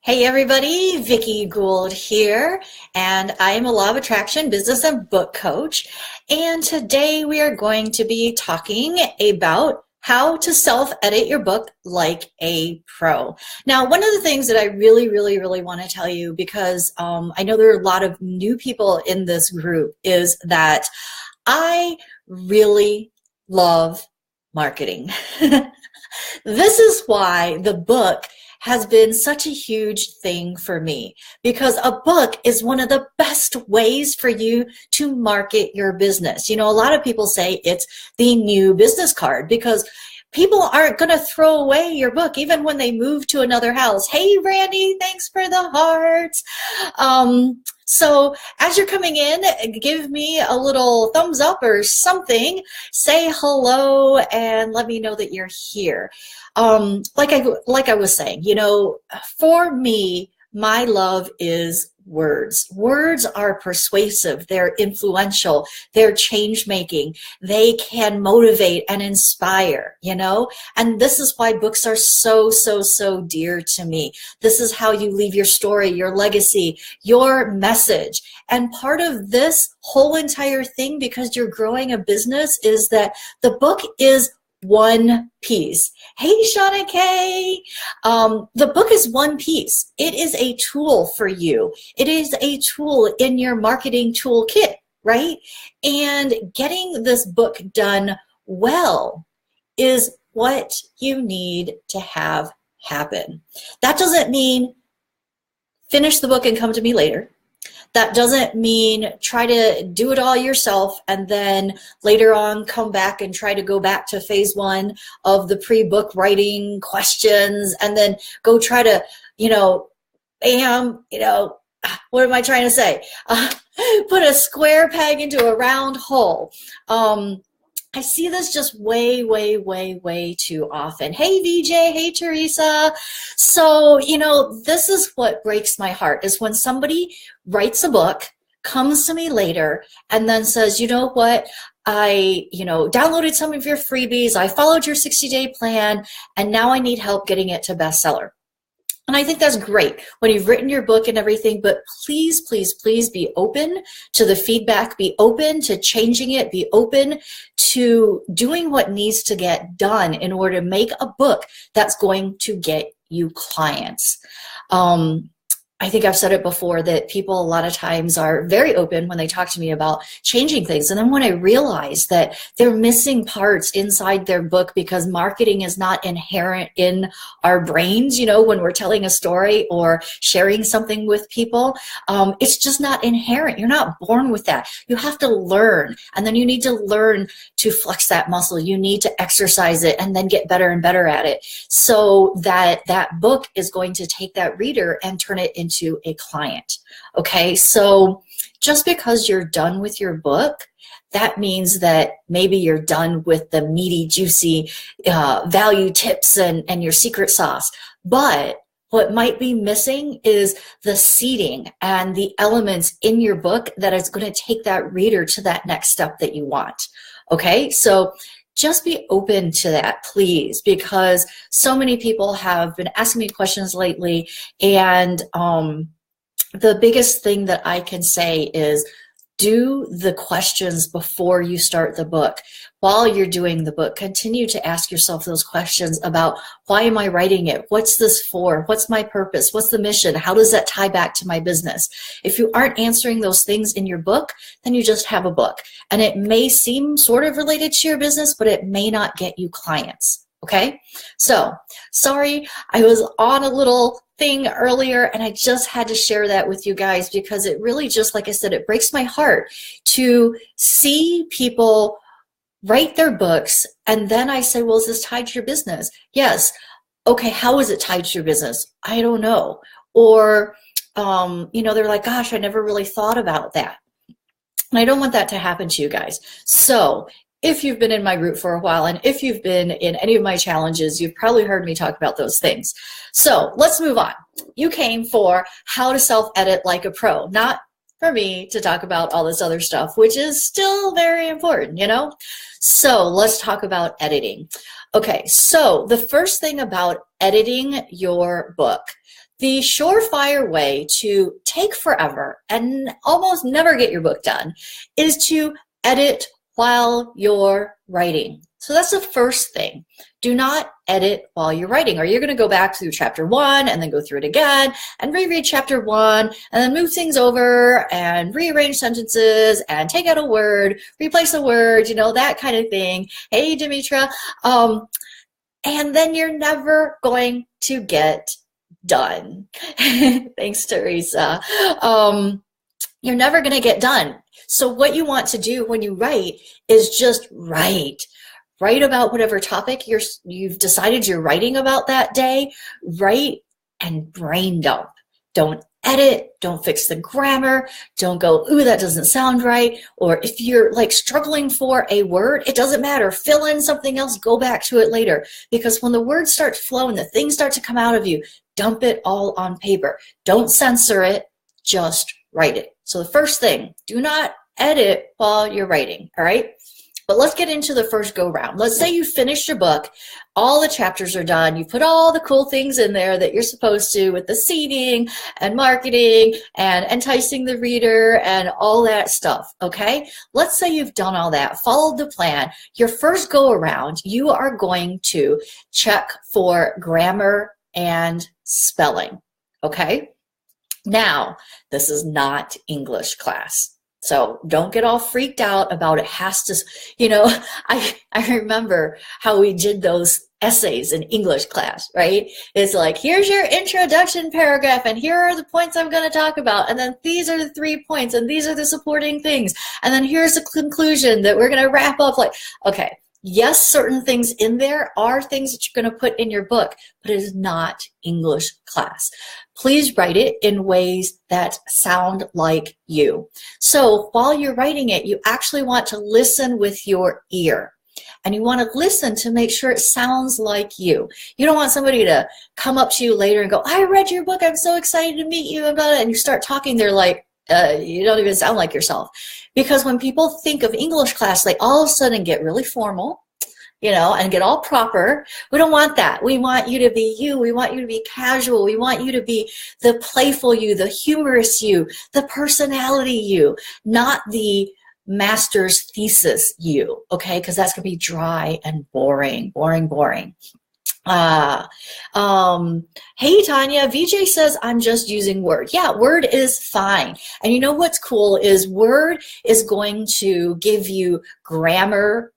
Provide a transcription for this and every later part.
Hey everybody, Vickie Gould here, and I am a Law of Attraction business and book coach. And today we are going to be talking about how to self-edit your book like a pro. Now, one of the things that I really want to tell you, because I know there are a lot of new people in this group, is that I really love marketing. This is why the book has been such a huge thing for me, because a book is one of the best ways for you to market your business. You know, a lot of people say it's the new business card because people aren't going to throw away your book even when they move to another house. Hey, Randy, thanks for the hearts. So as you're coming in, give me a little thumbs up or something. Say hello and let me know that you're here. Like I was saying, you know, for me, my love is words. Words are persuasive. They're influential. They're change-making. They can motivate and inspire, you know? And this is why books are so dear to me. This is how you leave your story, your legacy, your message. And part of this whole entire thing, because you're growing a business, is that the book is one piece. Hey, Shauna K. The book is one piece. It is a tool for you. It is a tool in your marketing toolkit, right? And getting this book done well is what you need to have happen. That doesn't mean finish the book and come to me later. That doesn't mean try to do it all yourself and then later on come back and try to go back to phase one of the pre-book writing questions and then go try to, what am I trying to say? Put a square peg into a round hole. I see this just way too often. Hey, VJ. Hey, Teresa. So, this is what breaks my heart, is when somebody writes a book, comes to me later, and then says, you know what? I, downloaded some of your freebies. I followed your 60-day plan, and now I need help getting it to bestseller. And I think that's great when you've written your book and everything, but please be open to the feedback, be open to changing it, be open to doing what needs to get done in order to make a book that's going to get you clients. I think I've said it before that people a lot of times are very open when they talk to me about changing things. And then when I realize that they're missing parts inside their book because marketing is not inherent in our brains, when we're telling a story or sharing something with people, it's just not inherent. You're not born with that. You have to learn. And then you need to learn to flex that muscle. You need to exercise it and then get better and better at it so that that book is going to take that reader and turn it into a client. Okay, so just because you're done with your book, that means that maybe you're done with the meaty, juicy value tips and your secret sauce. But what might be missing is the seeding and the elements in your book that is going to take that reader to that next step that you want. Okay, so just be open to that, please, because so many people have been asking me questions lately, and the biggest thing that I can say is do the questions before you start the book. While you're doing the book, continue to ask yourself those questions about, why am I writing it? What's this for? What's my purpose? What's the mission? How does that tie back to my business? If you aren't answering those things in your book, then you just have a book. And it may seem sort of related to your business, but it may not get you clients. Okay? So, sorry, I was on a little thing earlier and I just had to share that with you guys because it really just, like I said, it breaks my heart to see people write their books and then I say, well, is this tied to your business? Yes. Okay, how is it tied to your business? I don't know. Or, they're like, gosh, I never really thought about that. And I don't want that to happen to you guys. So if you've been in my group for a while and if you've been in any of my challenges, you've probably heard me talk about those things. So let's move on. You came for how to self-edit like a pro, not for me to talk about all this other stuff, which is still very important, you know? So let's talk about editing. Okay, so the first thing about editing your book, the surefire way to take forever and almost never get your book done is to edit while you're writing. So that's the first thing. Do not edit while you're writing, or you're going to go back through chapter 1 and then go through it again and reread chapter 1 and then move things over and rearrange sentences and take out a word, replace a word, you know, that kind of thing. Hey, Demetra. And then you're never going to get done. Thanks, Teresa. You're never going to get done. So what you want to do when you write is just write. Write about whatever topic you've decided you're writing about that day. Write and brain dump. Don't edit. Don't fix the grammar. Don't go, ooh, that doesn't sound right. Or if you're like struggling for a word, it doesn't matter. Fill in something else. Go back to it later. Because when the words start to flow and the things start to come out of you, dump it all on paper. Don't censor it. Just write it. So the first thing, do not edit while you're writing, all right? But let's get into the first go round. Let's say you finished your book, all the chapters are done, you put all the cool things in there that you're supposed to with the seeding and marketing and enticing the reader and all that stuff, okay? Let's say you've done all that, followed the plan. Your first go around, you are going to check for grammar and spelling, okay? Now, this is not English class. So don't get all freaked out about it has to, you know, I remember how we did those essays in English class, right? It's like, here's your introduction paragraph and here are the points I'm going to talk about. And then these are the 3 points and these are the supporting things. And then here's the conclusion that we're going to wrap up like, okay, yes, certain things in there are things that you're going to put in your book, but it is not English class. Please write it in ways that sound like you. So while you're writing it, you actually want to listen with your ear. And you want to listen to make sure it sounds like you. You don't want somebody to come up to you later and go, I read your book, I'm so excited to meet you, and you start talking, they're like, you don't even sound like yourself. Because when people think of English class, they all of a sudden get really formal, you know, and get all proper. We don't want that. We want you to be you. We want you to be casual. We want you to be the playful you, the humorous you, the personality you, not the master's thesis you, okay? Because that's going to be dry and boring, boring. Hey, Tanya, VJ says, I'm just using Word. Yeah, Word is fine. And you know what's cool is Word is going to give you grammar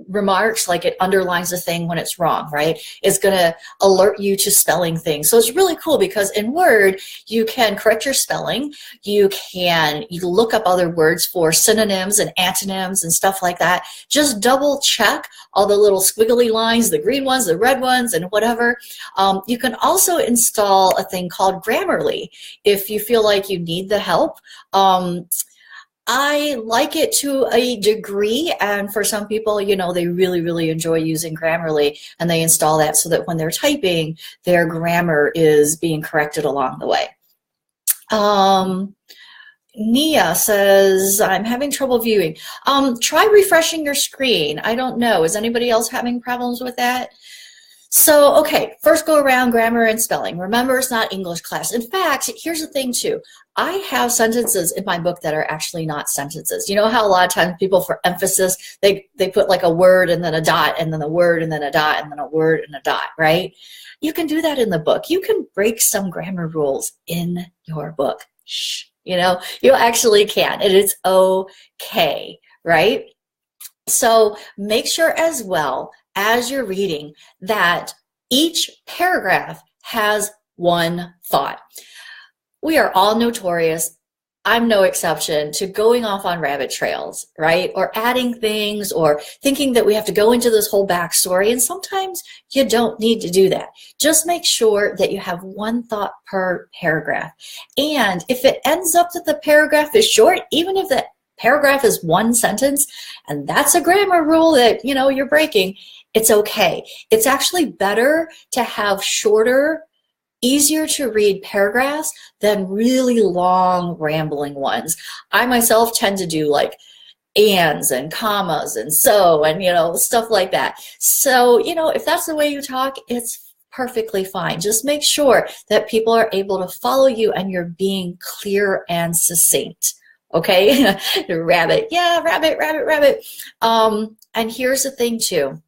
remarks, like it underlines a thing when it's wrong, right? It's going to alert you to spelling things. So it's really cool because in Word, you can correct your spelling. You look up other words for synonyms and antonyms and stuff like that. Just double check all the little squiggly lines, the green ones, the red ones, and whatever. You can also install a thing called Grammarly if you feel like you need the help. I like it to a degree, and for some people, you know, they really, really enjoy using Grammarly, and they install that so that when they're typing, their grammar is being corrected along the way. Nia says, I'm having trouble viewing. Try refreshing your screen. I don't know. Is anybody else having problems with that? So, okay, first go around grammar and spelling. Remember, it's not English class. In fact, here's the thing too. I have sentences in my book that are actually not sentences. You know how a lot of times people, for emphasis, they put like a word and then a dot and then a word and then a dot and then a word and a dot, right? You can do that in the book. You can break some grammar rules in your book. Shh, you know, you actually can, and it's okay, right? So make sure as well as you're reading that each paragraph has one thought. We are all notorious, I'm no exception, to going off on rabbit trails, right? Or adding things or thinking that we have to go into this whole backstory. And sometimes you don't need to do that. Just make sure that you have one thought per paragraph. And if it ends up that the paragraph is short, even if the paragraph is one sentence, and that's a grammar rule that, you know, you're breaking, it's okay. It's actually better to have shorter easier to read paragraphs than really long rambling ones. I myself tend to do like ands and commas and so and stuff like that. So if that's the way you talk, it's perfectly fine. Just make sure that people are able to follow you and you're being clear and succinct. Okay. Rabbit, yeah, rabbit, rabbit, rabbit. And here's the thing too,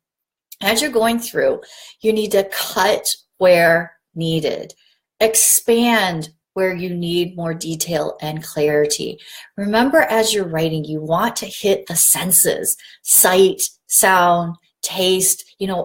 as you're going through, you need to cut where needed, expand where you need more detail and clarity. Remember, as you're writing, you want to hit the senses: sight, sound, taste,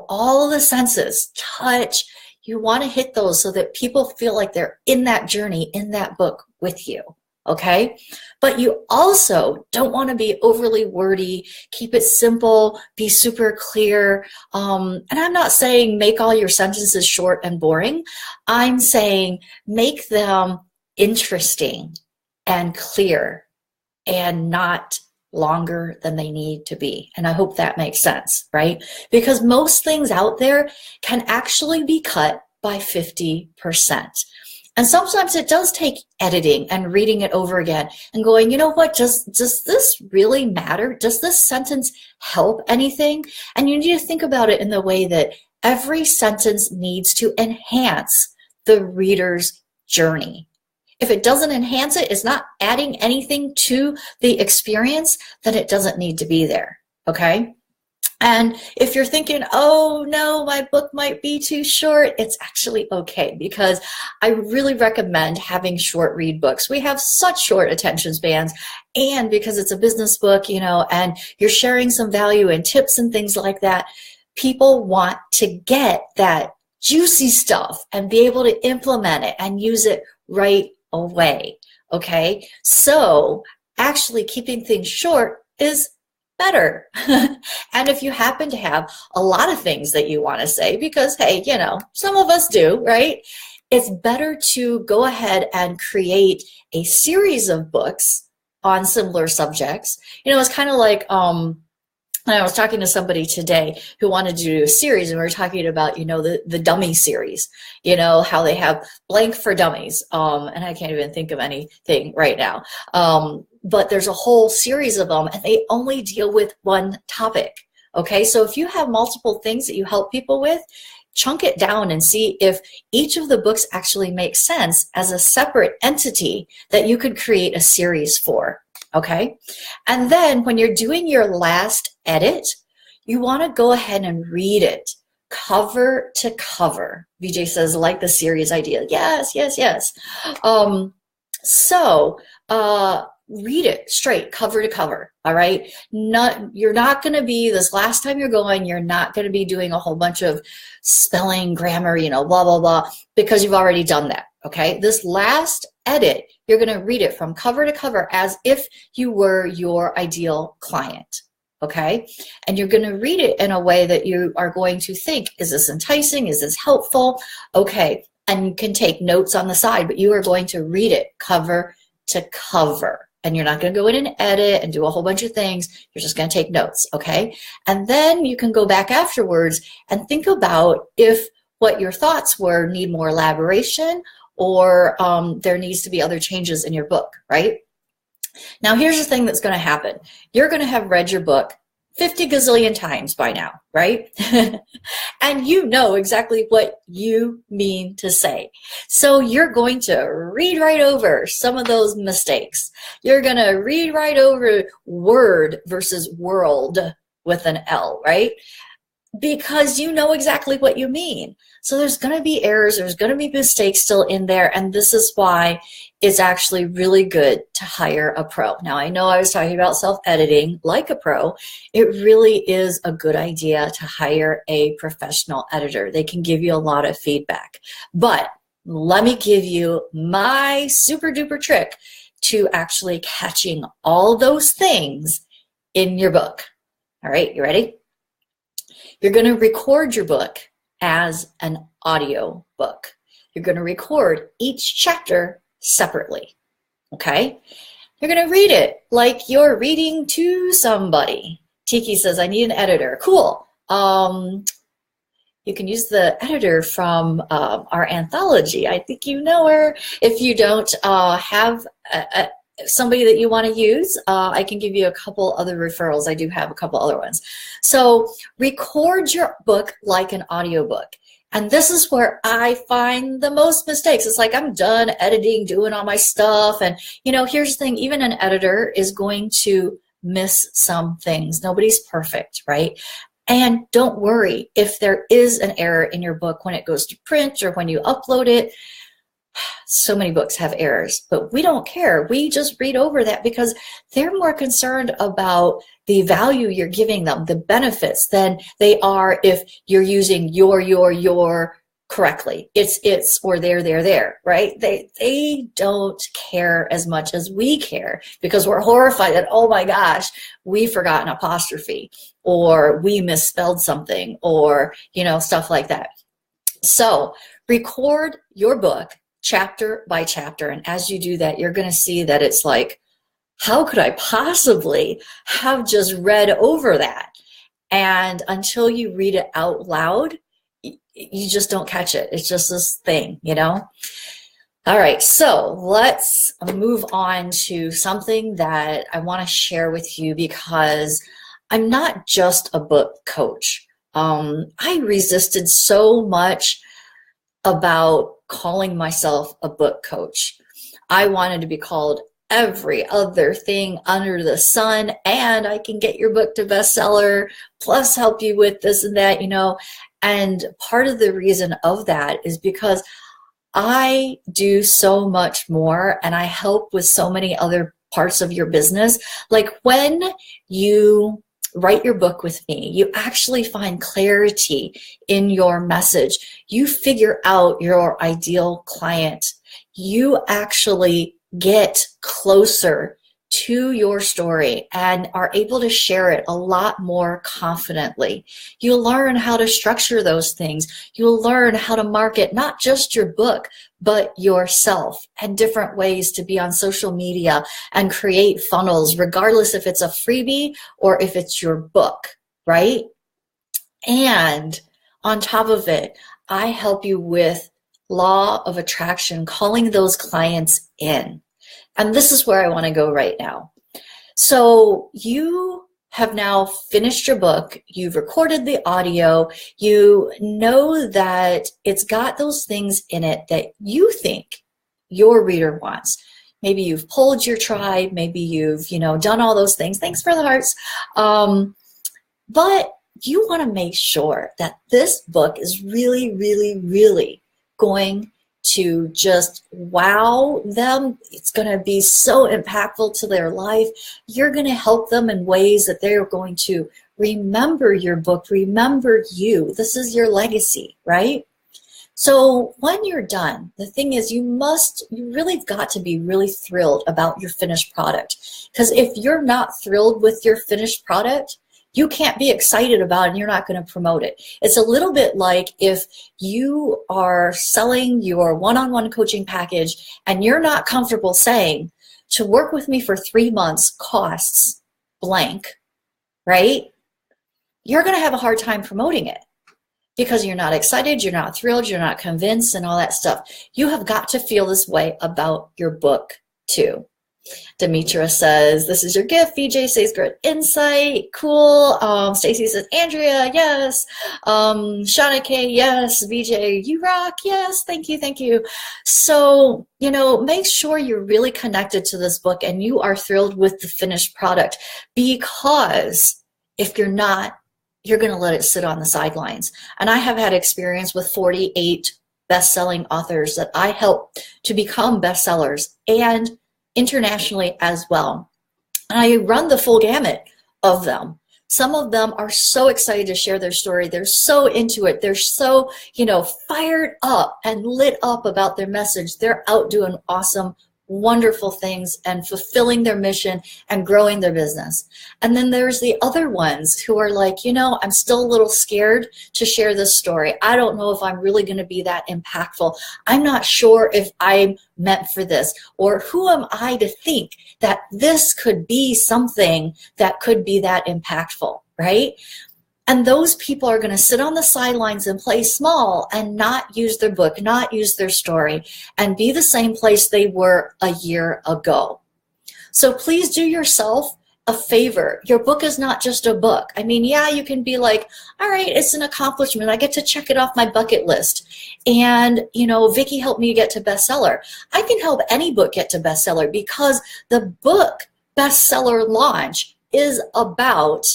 all the senses, touch. You want to hit those so that people feel like they're in that journey, in that book with you. Okay? But you also don't want to be overly wordy. Keep it simple, be super clear. And I'm not saying make all your sentences short and boring. I'm saying make them interesting and clear and not longer than they need to be. And I hope that makes sense, right? Because most things out there can actually be cut by 50%. And sometimes it does take editing and reading it over again and going, you know what, does this really matter? Does this sentence help anything? And you need to think about it in the way that every sentence needs to enhance the reader's journey. If it doesn't enhance it, it's not adding anything to the experience, then it doesn't need to be there, okay? And if you're thinking, oh no, my book might be too short, it's actually okay, because I really recommend having short read books. We have such short attention spans, and because it's a business book, and you're sharing some value and tips and things like that, people want to get that juicy stuff and be able to implement it and use it right away, okay? So actually keeping things short is better. And if you happen to have a lot of things that you want to say, because hey, some of us do, right? It's better to go ahead and create a series of books on similar subjects. It's kind of like, I was talking to somebody today who wanted to do a series, and we were talking about, the dummy series, how they have blank for dummies. And I can't even think of anything right now. But there's a whole series of them, and they only deal with one topic. Okay, so if you have multiple things that you help people with, chunk it down and see if each of the books actually makes sense as a separate entity that you could create a series for. Okay, and then when you're doing your last edit, you want to go ahead and read it cover to cover. VJ says, like the series idea. Yes, yes, yes. Read it straight, cover to cover, all right? You're not going to be, this last time you're going, you're not going to be doing a whole bunch of spelling, grammar, blah, blah, blah, because you've already done that, okay? This last edit, you're going to read it from cover to cover as if you were your ideal client, okay? And you're going to read it in a way that you are going to think, is this enticing? Is this helpful? Okay, and you can take notes on the side, but you are going to read it cover to cover. And you're not going to go in and edit and do a whole bunch of things. You're just going to take notes, okay? And then you can go back afterwards and think about if what your thoughts were need more elaboration, or there needs to be other changes in your book, right? Now, here's the thing that's going to happen. You're going to have read your book 50 gazillion times by now, right? And you know exactly what you mean to say. So you're going to read right over some of those mistakes. You're going to read right over word versus world with an L, right? Because you know exactly what you mean. So there's going to be errors, there's going to be mistakes still in there, and this is why it's actually really good to hire a pro. Now, I know I was talking about self-editing like a pro. It really is a good idea to hire a professional editor. They can give you a lot of feedback. But let me give you my super duper trick to actually catching all those things in your book. All right, you ready? You're going to record your book as an audio book. You're going to record each chapter separately, okay? You're going to read it like you're reading to somebody. Tiki says, I need an editor. Cool. You can use the editor from our anthology. I think you know her. If you don't have somebody that you want to use, I can give you a couple other referrals. I do have a couple other ones. So record your book like an audiobook. And this is where I find the most mistakes. It's like I'm done editing, doing all my stuff. And, you know, here's the thing, even an editor is going to miss some things. Nobody's perfect, right? And don't worry if there is an error in your book when it goes to print or when you upload it. So many books have errors, but we don't care. We just read over that because they're more concerned about the value you're giving them, the benefits, than they are if you're using your correctly. It's or there, right? They don't care as much as we care because we're horrified that, oh my gosh, we forgot an apostrophe or we misspelled something or, you know, stuff like that. So record your book chapter by chapter. And as you do that, you're going to see that it's like, how could I possibly have just read over that? And until you read it out loud, you just don't catch it. It's just this thing, you know? All right, so let's move on to something that I want to share with you because I'm not just a book coach. I resisted so much about calling myself a book coach. I wanted to be called every other thing under the sun, and I can get your book to bestseller, plus help you with this and that, you know. And part of the reason of that is because I do so much more and I help with so many other parts of your business. Like when you write your book with me, you actually find clarity in your message. You figure out your ideal client. You actually get closer to your story and are able to share it a lot more confidently. You'll learn how to structure those things. You'll learn how to market not just your book, but yourself and different ways to be on social media and create funnels, regardless if it's a freebie or if it's your book, right? And on top of it, I help you with law of attraction, calling those clients in. And this is where I want to go right now. So you have now finished your book, you've recorded the audio, you know that it's got those things in it that you think your reader wants. Maybe you've polled your tribe, maybe you've, you know, done all those things. Thanks for the hearts. But you want to make sure that this book is really, really, really going to just wow them. It's going to be so impactful to their life. You're going to help them in ways that they're going to remember your book, remember you. This is your legacy, right? So when you're done, the thing is you really got to be really thrilled about your finished product. Because if you're not thrilled with your finished product, you can't be excited about it and you're not going to promote it. It's a little bit like if you are selling your one-on-one coaching package and you're not comfortable saying, to work with me for 3 months costs blank, right? You're going to have a hard time promoting it because you're not excited, you're not thrilled, you're not convinced and all that stuff. You have got to feel this way about your book too. Demetra says, this is your gift. VJ says, great insight. Cool. Stacy says, Andrea, yes. Shauna K, yes. VJ, you rock. Yes. Thank you. Thank you. So, you know, make sure you're really connected to this book and you are thrilled with the finished product, because if you're not, you're going to let it sit on the sidelines. And I have had experience with 48 best-selling authors that I helped to become bestsellers and internationally as well. And I run the full gamut of them. Some of them are so excited to share their story. They're so into it. They're so, you know, fired up and lit up about their message. They're out doing awesome, wonderful things and fulfilling their mission and growing their business. And then there's the other ones who are like, you know, I'm still a little scared to share this story. I don't know if I'm really going to be that impactful. I'm not sure if I'm meant for this, or who am I to think that this could be something that could be that impactful, right? And those people are going to sit on the sidelines and play small and not use their book, not use their story, and be the same place they were a year ago. So please do yourself a favor. Your book is not just a book. I mean, yeah, you can be like, all right, it's an accomplishment. I get to check it off my bucket list. And, you know, Vickie helped me get to bestseller. I can help any book get to bestseller because the book bestseller launch is about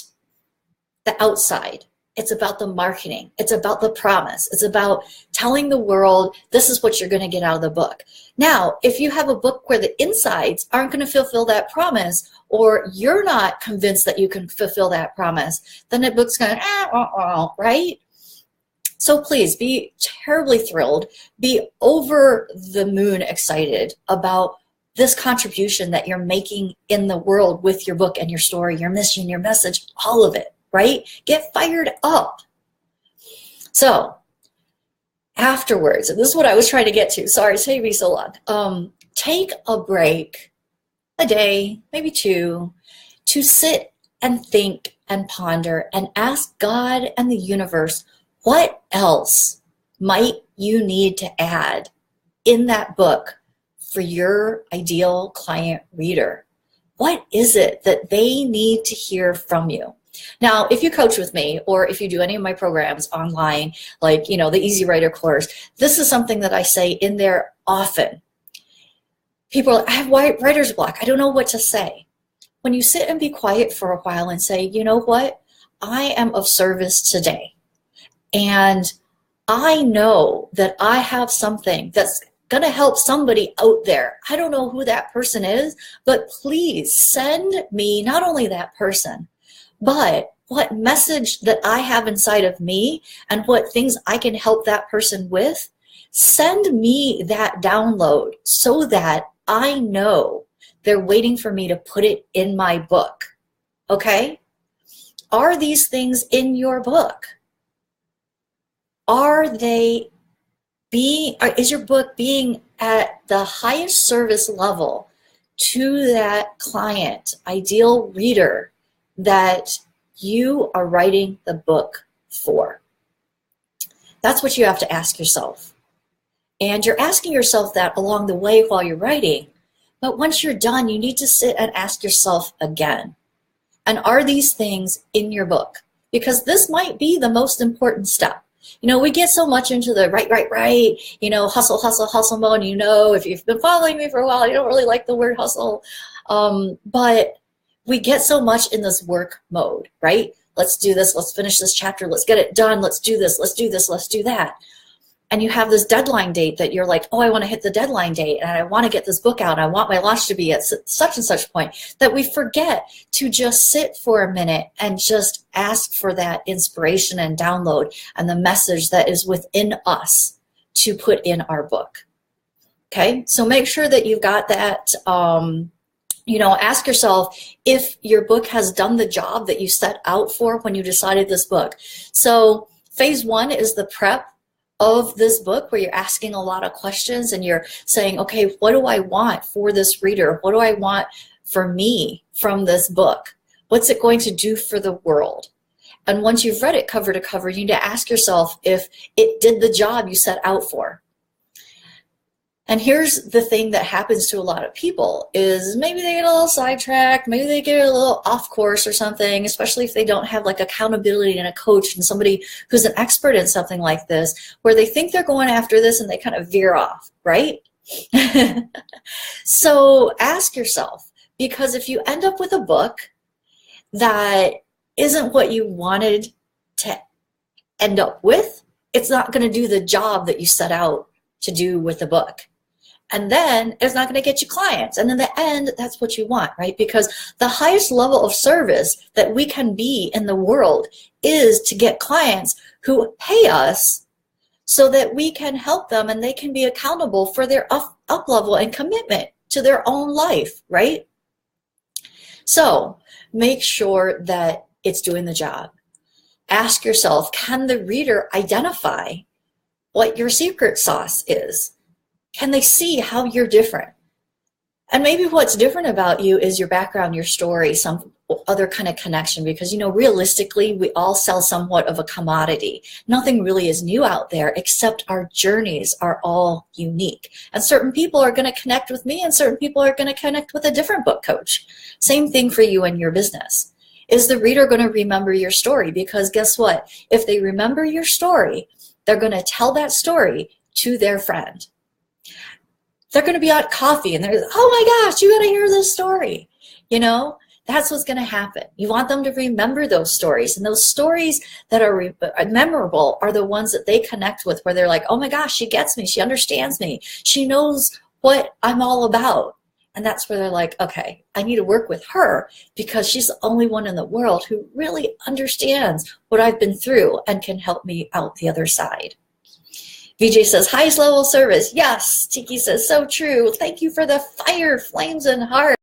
the outside. It's about the marketing. It's about the promise. It's about telling the world this is what you're going to get out of the book. Now, if you have a book where the insides aren't going to fulfill that promise, or you're not convinced that you can fulfill that promise, then the book's going to, right? So please be terribly thrilled, be over the moon excited about this contribution that you're making in the world with your book and your story, your mission, your message, all of it. Right? Get fired up. So afterwards, and this is what I was trying to get to. Sorry, it's taking me so long. Take a break, a day, maybe two, to sit and think and ponder and ask God and the universe, what else might you need to add in that book for your ideal client reader? What is it that they need to hear from you? Now, if you coach with me, or if you do any of my programs online, like, you know, the Easy Writer course, this is something that I say in there often. People are like, I have writer's block. I don't know what to say. When you sit and be quiet for a while and say, you know what? I am of service today. And I know that I have something that's going to help somebody out there. I don't know who that person is, but please send me not only that person, but what message that I have inside of me and what things I can help that person with. Send me that download so that I know they're waiting for me to put it in my book. Okay? Are these things in your book? Is your book being at the highest service level to that client, ideal reader that you are writing the book for? That's what you have to ask yourself. And you're asking yourself that along the way while you're writing. But once you're done, you need to sit and ask yourself again. And are these things in your book? Because this might be the most important step. You know, we get so much into the right, you know, hustle mode. You know, if you've been following me for a while, you don't really like the word hustle. But we get so much in this work mode, right? Let's do this. Let's finish this chapter. Let's get it done. Let's do this. Let's do this. Let's do that. And you have this deadline date that you're like, oh, I want to hit the deadline date and I want to get this book out. I want my launch to be at such and such point, that we forget to just sit for a minute and just ask for that inspiration and download and the message that is within us to put in our book. Okay, so make sure that you've got that. You know, ask yourself if your book has done the job that you set out for when you decided this book. So phase one is the prep of this book, where you're asking a lot of questions and you're saying, okay, what do I want for this reader? What do I want for me from this book? What's it going to do for the world? And once you've read it cover to cover, you need to ask yourself if it did the job you set out for. And here's the thing that happens to a lot of people is maybe they get a little sidetracked, maybe they get a little off course or something, especially if they don't have like accountability and a coach and somebody who's an expert in something like this, where they think they're going after this and they kind of veer off, right? So ask yourself, because if you end up with a book that isn't what you wanted to end up with, it's not going to do the job that you set out to do with the book. And then it's not going to get you clients. And in the end, that's what you want, right? Because the highest level of service that we can be in the world is to get clients who pay us so that we can help them and they can be accountable for their up level and commitment to their own life, right? So make sure that it's doing the job. Ask yourself, can the reader identify what your secret sauce is? Can they see how you're different? And maybe what's different about you is your background, your story, some other kind of connection, because, you know, realistically, we all sell somewhat of a commodity. Nothing really is new out there, except our journeys are all unique. And certain people are going to connect with me, and certain people are going to connect with a different book coach. Same thing for you and your business. Is the reader going to remember your story? Because guess what? If they remember your story, they're going to tell that story to their friend. They're going to be at coffee and they're, oh my gosh, you got to hear this story. You know, that's what's going to happen. You want them to remember those stories, and those stories that are memorable are the ones that they connect with, where they're like, oh my gosh, she gets me. She understands me. She knows what I'm all about. And that's where they're like, okay, I need to work with her because she's the only one in the world who really understands what I've been through and can help me out the other side. VJ says, highest level service. Yes. Tiki says, so true. Thank you for the fire, flames, and heart.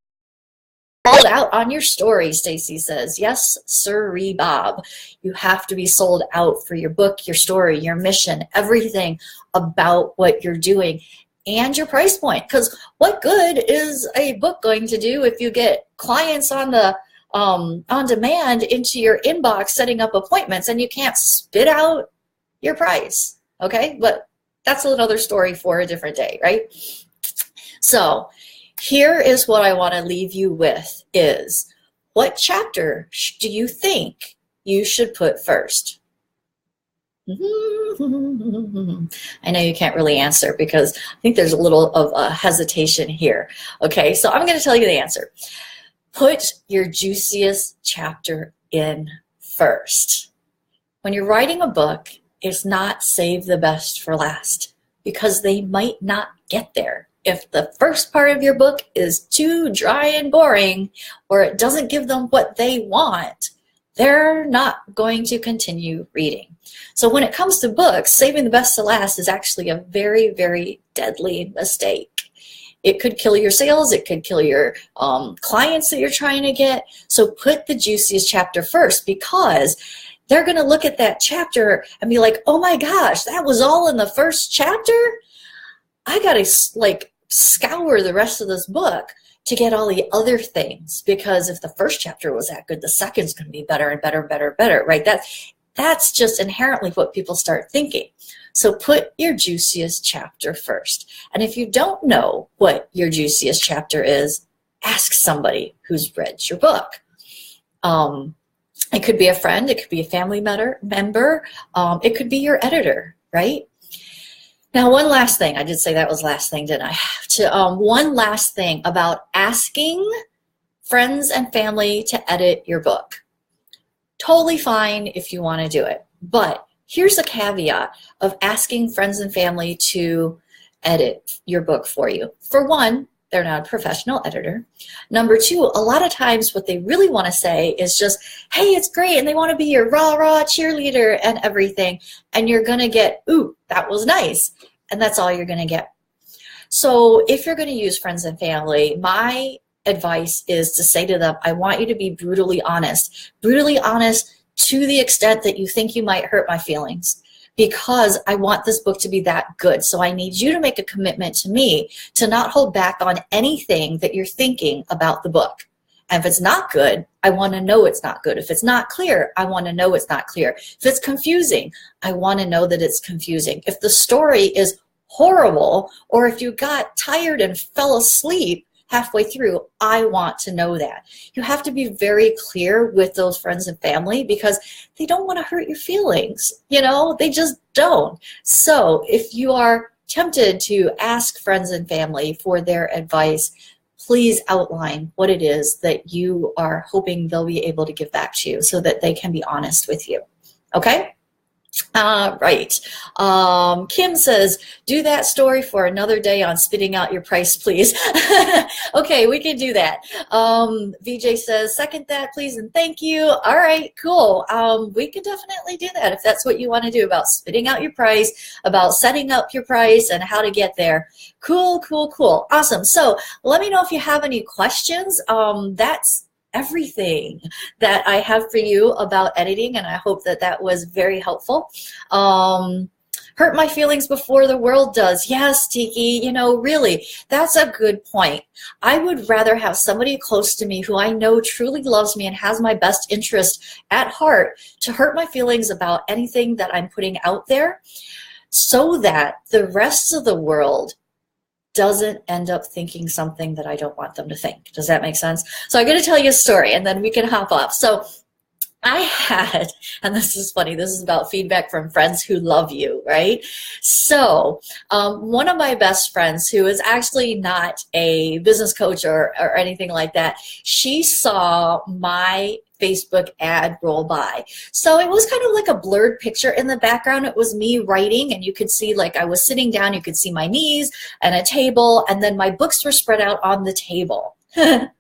Sold out on your story, Stacy says. Yes, sirree, Bob. You have to be sold out for your book, your story, your mission, everything about what you're doing, and your price point. Because what good is a book going to do if you get clients on the on demand into your inbox setting up appointments and you can't spit out your price? Okay, but that's another story for a different day, right? So here is what I want to leave you with is, what chapter do you think you should put first? I know you can't really answer because I think there's a little of a hesitation here. Okay, so I'm going to tell you the answer. Put your juiciest chapter in first. When you're writing a book, it's not save the best for last, because they might not get there. If the first part of your book is too dry and boring, or it doesn't give them what they want, they're not going to continue reading. So when it comes to books, saving the best to last is actually a very, very deadly mistake. It could kill your sales. It could kill your clients that you're trying to get. So put the juiciest chapter first, because they're going to look at that chapter and be like, oh my gosh, that was all in the first chapter? I got to like scour the rest of this book to get all the other things, because if the first chapter was that good, the second's going to be better and better and better and better, right? That's just inherently what people start thinking. So put your juiciest chapter first. And if you don't know what your juiciest chapter is, ask somebody who's read your book. It could be a friend, it could be a family member, it could be your editor, right? Now, one last thing. I did say that was last thing, didn't I? One last thing about asking friends and family to edit your book. Totally fine if you want to do it. But here's a caveat of asking friends and family to edit your book for you. For one, they're not a professional editor. Number two, a lot of times what they really want to say is just, hey, it's great, and they want to be your rah-rah cheerleader and everything, and you're going to get, ooh, that was nice, and that's all you're going to get. So if you're going to use friends and family, my advice is to say to them, I want you to be brutally honest to the extent that you think you might hurt my feelings, because I want this book to be that good. So I need you to make a commitment to me to not hold back on anything that you're thinking about the book. And if it's not good, I want to know it's not good. If it's not clear, I want to know it's not clear. If it's confusing, I want to know that it's confusing. If the story is horrible, or if you got tired and fell asleep halfway through, I want to know that. You have to be very clear with those friends and family, because they don't want to hurt your feelings. You know, they just don't. So if you are tempted to ask friends and family for their advice, please outline what it is that you are hoping they'll be able to give back to you, so that they can be honest with you. Okay? Right. Kim says, do that story for another day on spitting out your price, please. Okay, we can do that. VJ says, second that, please, and thank you. All right, cool. We can definitely do that if that's what you want to do, about spitting out your price, about setting up your price and how to get there. Cool, cool, cool. Awesome. So let me know if you have any questions. That's everything that I have for you about editing, and I hope that that was very helpful. Hurt my feelings before the world does. Yes, Tiki, you know, really, that's a good point. I would rather have somebody close to me who I know truly loves me and has my best interest at heart to hurt my feelings about anything that I'm putting out there, so that the rest of the world doesn't end up thinking something that I don't want them to think. Does that make sense? So I'm going to tell you a story and then we can hop off. So I had, and this is funny, this is about feedback from friends who love you, right? So one of my best friends, who is actually not a business coach or anything like that, she saw my Facebook ad roll by. So it was kind of like a blurred picture in the background. It was me writing, and you could see, like, I was sitting down, you could see my knees and a table, and then my books were spread out on the table. And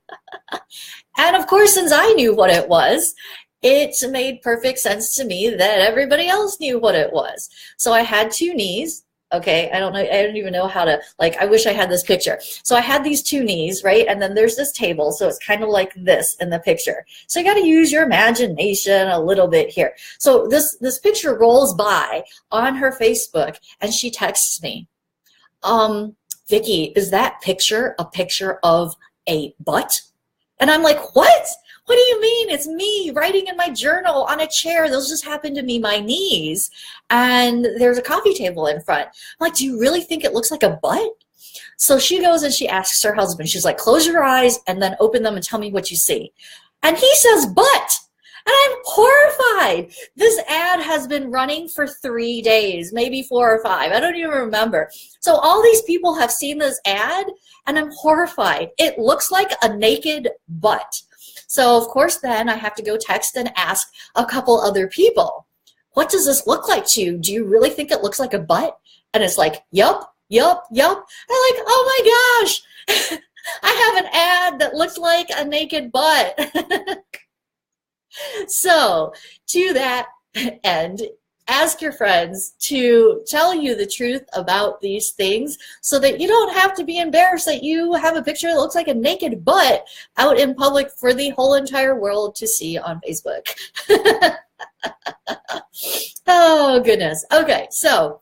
of course, since I knew what it was, it made perfect sense to me that everybody else knew what it was. So I had two knees. Okay, I don't even know how to, like, I wish I had this picture. So I had these two knees, right? And then there's this table, so it's kind of like this in the picture. So you got to use your imagination a little bit here. So this picture rolls by on her Facebook, and she texts me, Vickie, is that picture a picture of a butt? And I'm like, what? What do you mean? It's me writing in my journal on a chair. Those just happen to be my knees. And there's a coffee table in front. I'm like, do you really think it looks like a butt? So she goes and she asks her husband. She's like, close your eyes and then open them and tell me what you see. And he says, butt. And I'm horrified. This ad has been running for 3 days, maybe 4 or 5. I don't even remember. So all these people have seen this ad, and I'm horrified. It looks like a naked butt. So of course then I have to go text and ask a couple other people, what does this look like to you? Do you really think it looks like a butt? And it's like, yup, yup, yup. I'm like, oh my gosh, I have an ad that looks like a naked butt. So to that end, ask your friends to tell you the truth about these things so that you don't have to be embarrassed that you have a picture that looks like a naked butt out in public for the whole entire world to see on Facebook. Oh, goodness. Okay, so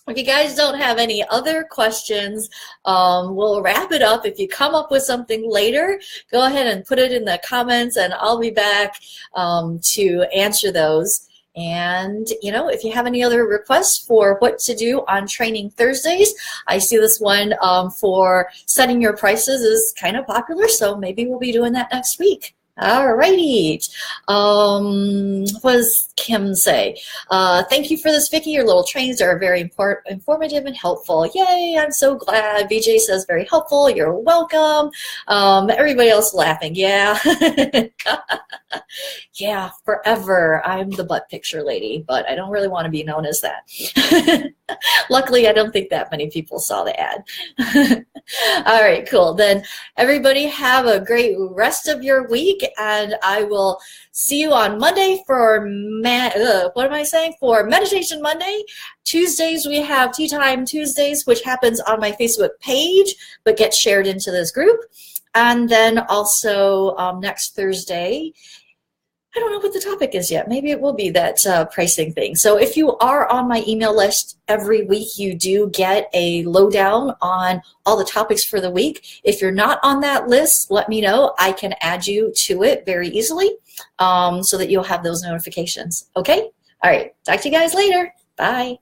if you guys don't have any other questions, we'll wrap it up. If you come up with something later, go ahead and put it in the comments, and I'll be back to answer those. And, you know, if you have any other requests for what to do on Training Thursdays, I see this one for setting your prices is kind of popular, so maybe we'll be doing that next week. All righty. What does Kim say? Thank you for this, Vickie. Your little trainings are very informative and helpful. Yay, I'm so glad. VJ says very helpful. You're welcome. Everybody else laughing. Yeah. Yeah, forever. I'm the butt picture lady, but I don't really want to be known as that. Luckily, I don't think that many people saw the ad. All right, cool. Then everybody have a great rest of your week, and I will see you on Monday for, for Meditation Monday. Tuesdays, we have Tea Time Tuesdays, which happens on my Facebook page, but gets shared into this group. And then also next Thursday, I don't know what the topic is yet. Maybe it will be that pricing thing. So if you are on my email list every week, you do get a lowdown on all the topics for the week. If you're not on that list, let me know. I can add you to it very easily so that you'll have those notifications. Okay? All right. Talk to you guys later. Bye.